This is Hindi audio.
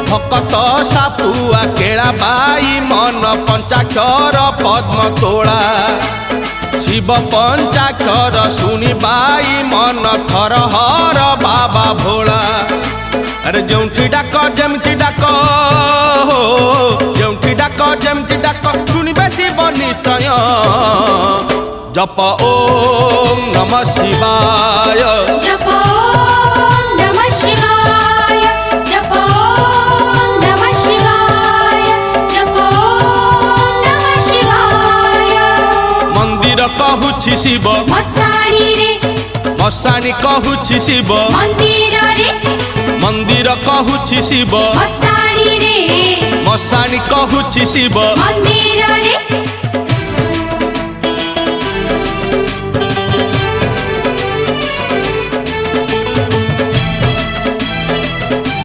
भकत सापुआ केला बाई मन पंचाक्षर पद्म तोड़ा शिव पंचाक्षर सुनी बाई मन थरहर बाबा भोला अरे जोंठी डाक जमती डाक जोंठी डाक जमती डाक सुनिबे शिव निश्चय जप ओम नमः शिवाय जप ओम नमः शिवाय जप ओम नमः शिवाय जप ओम नमः शिवाय मंदिर कहूछि शिव मसाणी रे मसाणी कहूछि शिव मंदिर रे मंदिर कहूछि शिव मसाणी रे मसाणी कहूछि शिव मंदिर रे